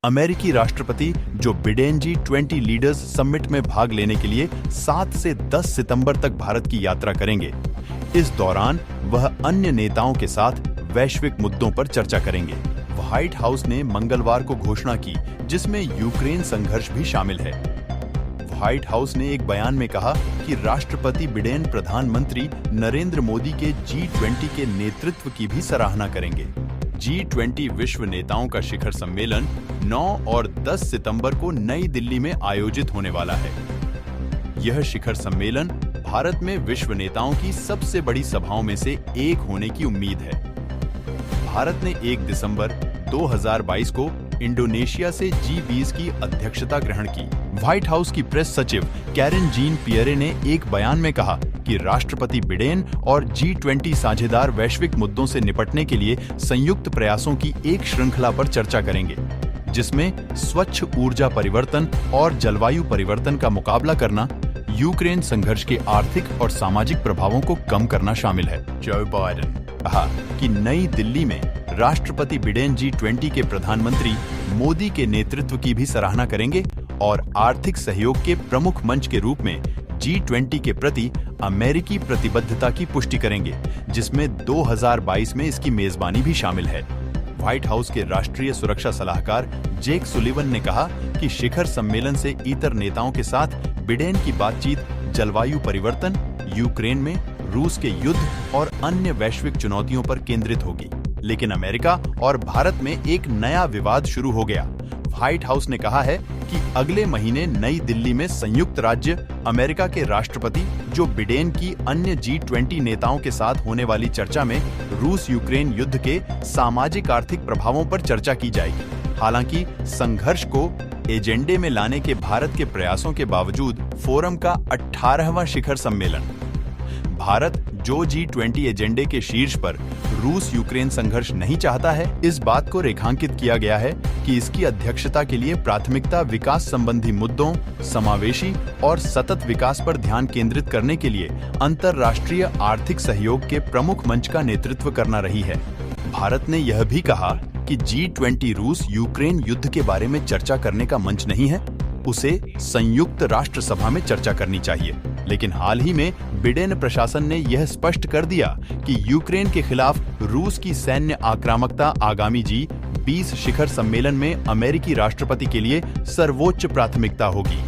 अमेरिकी राष्ट्रपति Joe Biden G20 leaders summit में भाग लेने के लिए 7 से 10 सितंबर तक भारत की यात्रा करेंगे। इस दौरान वह अन्य नेताओं के साथ वैश्विक मुद्दों पर चर्चा करेंगे। व्हाइट हाउस ने मंगलवार को घोषणा की, जिसमें यूक्रेन संघर्ष भी शामिल है। व्हाइट हाउस ने एक बयान में कहा कि राष्ट्रपति बिडेन प्रधानमंत्री नरेंद्र मोदी के G20 के नेतृत्व की भी सराहना करेंगे। G20 विश्व नेताओं का शिखर सम्मेलन 9 और 10 सितंबर को नई दिल्ली में आयोजित होने वाला है। यह शिखर सम्मेलन भारत में विश्व नेताओं की सबसे बड़ी सभाओं में से एक होने की उम्मीद है। भारत ने 1 दिसंबर 2022 को इंडोनेशिया से G20 की अध्यक्षता ग्रहण की। व्हाइट हाउस की प्रेस सचिव कैरेन जीन पियरे ने एक बयान में कहा कि राष्ट्रपति बिडेन और G20 साझेदार वैश्विक मुद्दों से निपटने के लिए संयुक्त प्रयासों की एक श्रृंखला पर चर्चा करेंगे, जिसमें स्वच्छ ऊर्जा परिवर्तन और जलवायु परिवर्तन का मुकाबला करना, यूक्रेन संघर्ष के आर्थिक और सामाजिक प्रभावों को कम करना शामिल है। जो बाइडेन कहा कि नई दिल्ली में राष्ट्रपति बिडेन G20 के प्रधानमंत्री मोदी के नेतृत्व की भी सराहना करेंगे और आर्थिक सहयोग के प्रमुख मंच के रूप में G20 के प्रति अमेरिकी प्रतिबद्धता की पुष्टि करेंगे, जिसमें 2022 में इसकी मेजबानी भी शामिल है। व्हाइट हाउस के राष्ट्रीय सुरक्षा सलाहकार जेक सुलिवन ने कहा कि शिखर सम्मेलन से इतर नेताओं के साथ बिडेन की बातचीत जलवायु परिवर्तन, यूक्रेन में रूस के युद्ध और अन्य वैश्विक चुनौतियों पर केंद्रित होगी। लेकिन अमेरिका और भारत में एक नया विवाद शुरू हो गया। व्हाइट हाउस ने कहा है कि अगले महीने नई दिल्ली में संयुक्त राज्य अमेरिका के राष्ट्रपति जो बिडेन की अन्य G20 नेताओं के साथ होने वाली चर्चा में रूस यूक्रेन युद्ध के सामाजिक आर्थिक प्रभावों पर चर्चा की जाएगी। हालांकि संघर्ष को एजेंडे में लाने के भारत के प्रयासों के बावजूद फोरम का 18वां शिखर सम्मेलन भारत जो G20 एजेंडे के शीर्ष पर रूस यूक्रेन संघर्ष नहीं चाहता है, इस बात को रेखांकित किया गया है कि इसकी अध्यक्षता के लिए प्राथमिकता विकास संबंधी मुद्दों, समावेशी और सतत विकास पर ध्यान केंद्रित करने के लिए अंतर्राष्ट्रीय आर्थिक सहयोग के प्रमुख मंच का नेतृत्व करना रही है। भारत ने यह भी कहा कि G20 रूस यूक्रेन युद्ध के बारे में चर्चा करने का मंच नहीं है, उसे संयुक्त राष्ट्र सभा में चर्चा करनी चाहिए। लेकिन हाल ही में बिडेन प्रशासन ने यह स्पष्ट कर दिया कि यूक्रेन के खिलाफ रूस की सैन्य आक्रामकता आगामी G20 शिखर सम्मेलन में अमेरिकी राष्ट्रपति के लिए सर्वोच्च प्राथमिकता होगी।